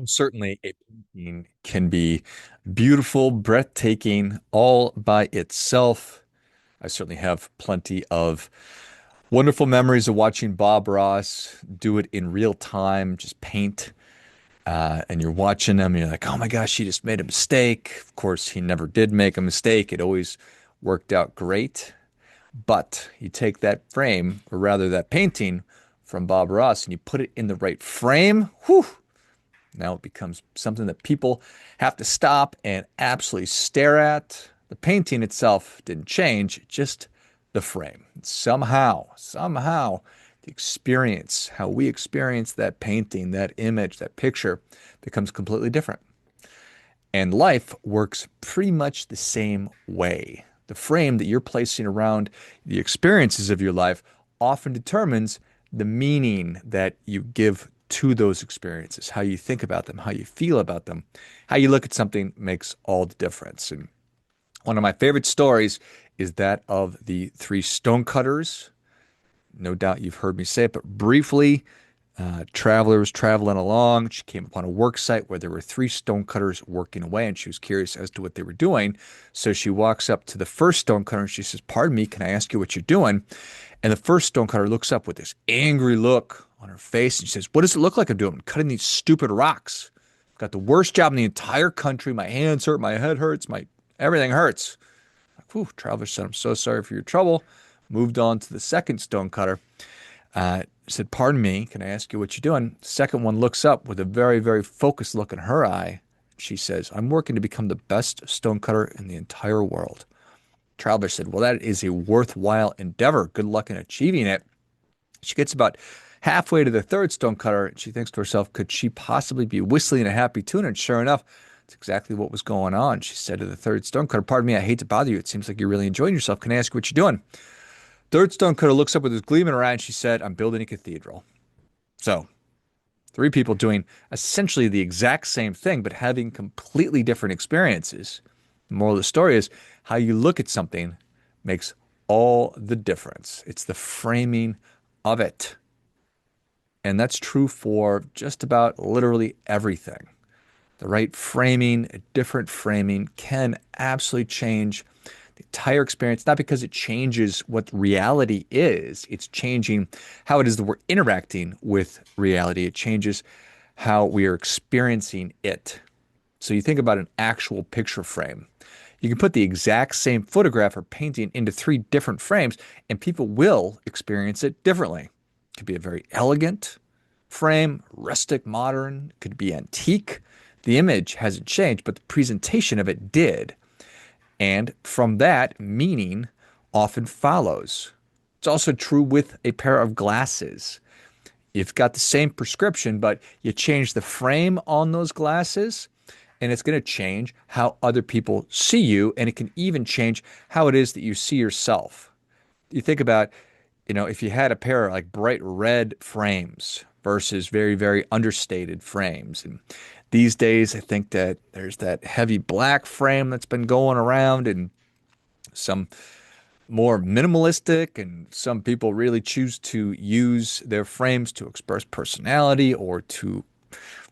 Certainly, a painting can be beautiful, breathtaking, all by itself. I certainly have plenty of wonderful memories of watching Bob Ross do it in real time, just paint. And you're watching him, and you're like, oh my gosh, he just made a mistake. Of course, he never did make a mistake. It always worked out great. But you take that frame, or rather that painting from Bob Ross, and you put it in the right frame. Whew, now it becomes something that people have to stop and absolutely stare at. The painting itself didn't change, just the frame. Somehow, the experience, how we experience that painting, that image, that picture becomes completely different. And life works pretty much the same way. The frame that you're placing around the experiences of your life often determines the meaning that you give to those experiences, how you think about them, how you feel about them, how you look at something makes all the difference. And one of my favorite stories is that of the three stonecutters. No doubt you've heard me say it, but briefly, traveler was traveling along. She came upon a work site where there were three stonecutters working away, and she was curious as to what they were doing. So she walks up to the first stonecutter and she says, "Pardon me, can I ask you what you're doing?" And the first stonecutter looks up with this angry look on her face and she says, "What does it look like I'm doing? I'm cutting these stupid rocks. I've got the worst job in the entire country. My hands hurt, my head hurts, my everything hurts." Whew, traveler said, "I'm so sorry for your trouble." Moved on to the second stonecutter. Said, "Pardon me, can I ask you what you're doing?" Second one looks up with a very, very focused look in her eye. She says, "I'm working to become the best stonecutter in the entire world." Traveler said, "Well, that is a worthwhile endeavor. Good luck in achieving it." She gets about halfway to the third stonecutter and she thinks to herself, could she possibly be whistling a happy tune? And sure enough, it's exactly what was going on. She said to the third stonecutter, "Pardon me, I hate to bother you. It seems like you're really enjoying yourself. Can I ask you what you're doing?" Third stonecutter looks up with his gleam in her eye and she said, "I'm building a cathedral." So, three people doing essentially the exact same thing, but having completely different experiences. The moral of the story is how you look at something makes all the difference. It's the framing of it. And that's true for just about literally everything. The right framing, a different framing can absolutely change the entire experience, not because it changes what reality is, it's changing how it is that we're interacting with reality. It changes how we are experiencing it. So you think about an actual picture frame. You can put the exact same photograph or painting into three different frames, and people will experience it differently. It could be a very elegant frame, rustic, modern, it could be antique. The image hasn't changed, but the presentation of it did. And from that, meaning often follows. It's also true with a pair of glasses. You've got the same prescription, but you change the frame on those glasses, and it's going to change how other people see you, and it can even change how it is that you see yourself. You think about, if you had a pair of like bright red frames versus very, very understated frames. And these days, I think that there's that heavy black frame that's been going around and some more minimalistic, and some people really choose to use their frames to express personality or to,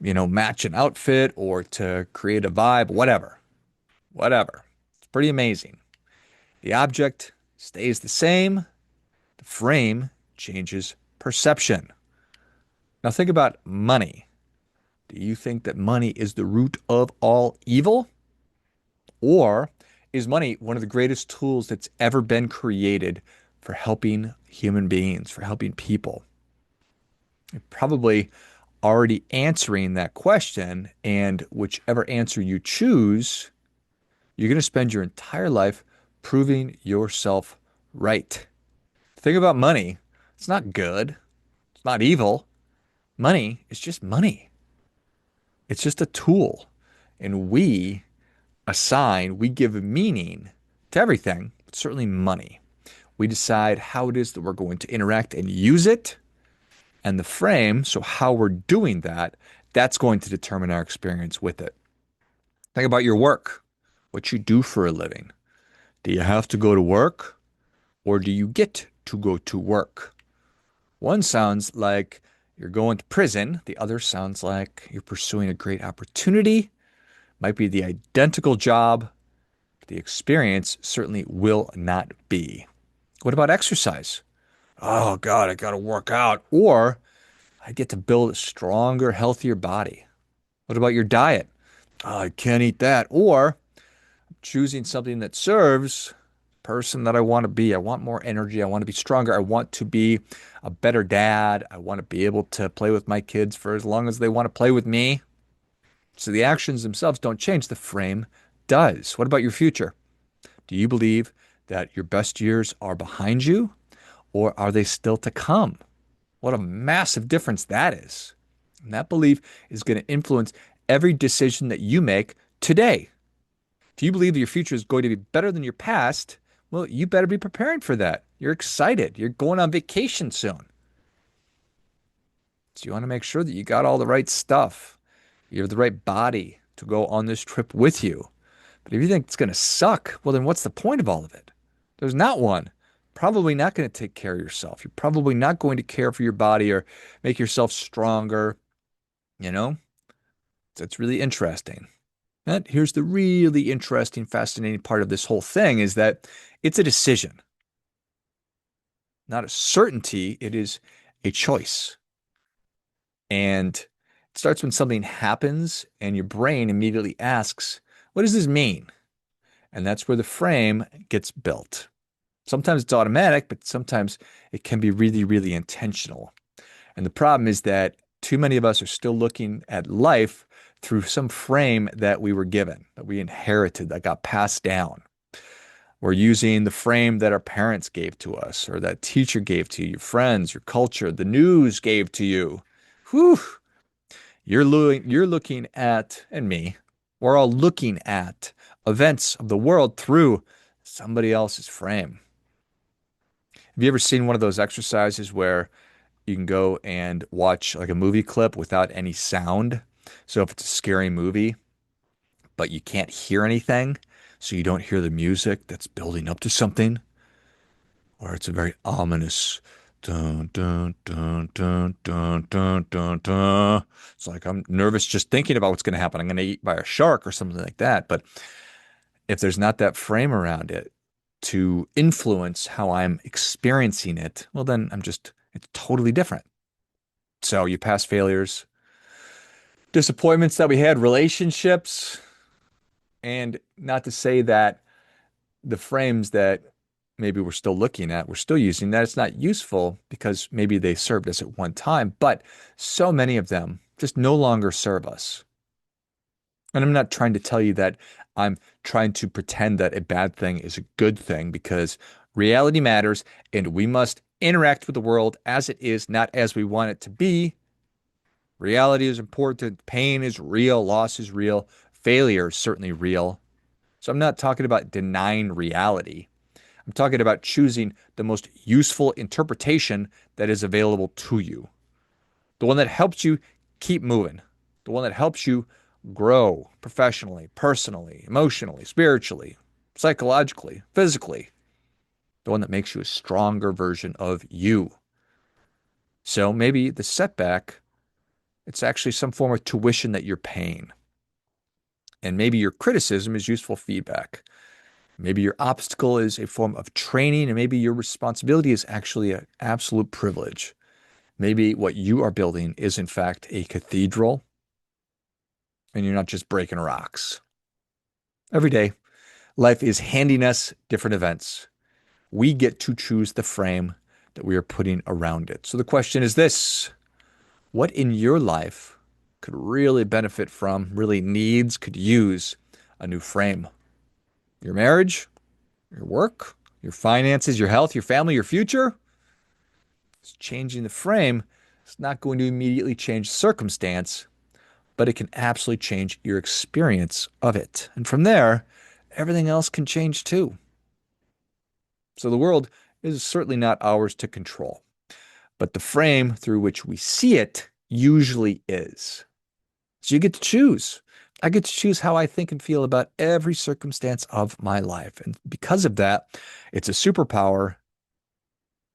match an outfit or to create a vibe, whatever. It's pretty amazing. The object stays the same, the frame changes perception. Now think about money. Do you think that money is the root of all evil? Or is money one of the greatest tools that's ever been created for helping human beings, for helping people? You're probably already answering that question, and whichever answer you choose, you're going to spend your entire life proving yourself right. The thing about money, it's not good, it's not evil. Money is just money. It's just a tool. And we give meaning to everything, certainly money. We decide how it is that we're going to interact and use it, and the frame, so how we're doing that, that's going to determine our experience with it. Think about your work, what you do for a living. Do you have to go to work, or do you get to go to work? One sounds like you're going to prison. The other sounds like you're pursuing a great opportunity. Might be the identical job, but the experience certainly will not be. What about exercise? Oh God, I gotta work out. Or I get to build a stronger, healthier body. What about your diet? Oh, I can't eat that. Or choosing something that serves the person that I want to be. I want more energy. I want to be stronger. I want to be a better dad. I want to be able to play with my kids for as long as they want to play with me. So the actions themselves don't change. The frame does. What about your future? Do you believe that your best years are behind you or are they still to come? What a massive difference that is. And that belief is going to influence every decision that you make today. Do you believe that your future is going to be better than your past? Well, you better be preparing for that. You're excited. You're going on vacation soon. So you want to make sure that you got all the right stuff. You have the right body to go on this trip with you. But if you think it's going to suck, well, then what's the point of all of it? There's not one. Probably not going to take care of yourself. You're probably not going to care for your body or make yourself stronger. You know, that's really interesting. And here's the really interesting, fascinating part of this whole thing is that it's a decision, not a certainty. It is a choice. And it starts when something happens and your brain immediately asks, what does this mean? And that's where the frame gets built. Sometimes it's automatic, but sometimes it can be really, really intentional. And the problem is that too many of us are still looking at life through some frame that we were given, that we inherited, that got passed down. We're using the frame that our parents gave to us, or that teacher gave to you, your friends, your culture, the news gave to you. Whew, you're looking at, and me, we're all looking at events of the world through somebody else's frame. Have you ever seen one of those exercises where you can go and watch like a movie clip without any sound? So if it's a scary movie, but you can't hear anything, so you don't hear the music that's building up to something, or it's a very ominous dun dun dun dun dun dun dun dun. It's like I'm nervous just thinking about what's going to happen. I'm going to get eaten by a shark or something like that. But if there's not that frame around it to influence how I'm experiencing it, well, then it's totally different. So you past failures, disappointments that we had, relationships, and not to say that the frames that maybe we're still looking at, we're still using, that it's not useful because maybe they served us at one time, but so many of them just no longer serve us. And I'm not trying to tell you that I'm trying to pretend that a bad thing is a good thing because reality matters and we must interact with the world as it is, not as we want it to be. Reality is important. Pain is real. Loss is real. Failure is certainly real. So I'm not talking about denying reality. I'm talking about choosing the most useful interpretation that is available to you. The one that helps you keep moving. The one that helps you grow professionally, personally, emotionally, spiritually, psychologically, physically. The one that makes you a stronger version of you. So maybe the setback, it's actually some form of tuition that you're paying. And maybe your criticism is useful feedback. Maybe your obstacle is a form of training, and maybe your responsibility is actually an absolute privilege. Maybe what you are building is, in fact, a cathedral, and you're not just breaking rocks. Every day, life is handing us different events. We get to choose the frame that we are putting around it. So the question is this: what in your life could really benefit from, really needs, could use a new frame? Your marriage, your work, your finances, your health, your family, your future? It's changing the frame. It's not going to immediately change circumstance, but it can absolutely change your experience of it. And from there, everything else can change too. So the world is certainly not ours to control, but the frame through which we see it usually is. So you get to choose. I get to choose how I think and feel about every circumstance of my life. And because of that, it's a superpower.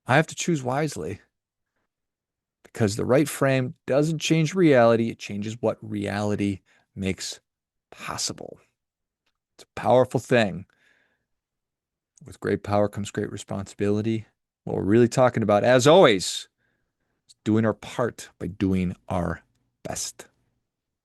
I have to choose wisely because the right frame doesn't change reality, it changes what reality makes possible. It's a powerful thing. With great power comes great responsibility. What we're really talking about, as always, is doing our part by doing our best.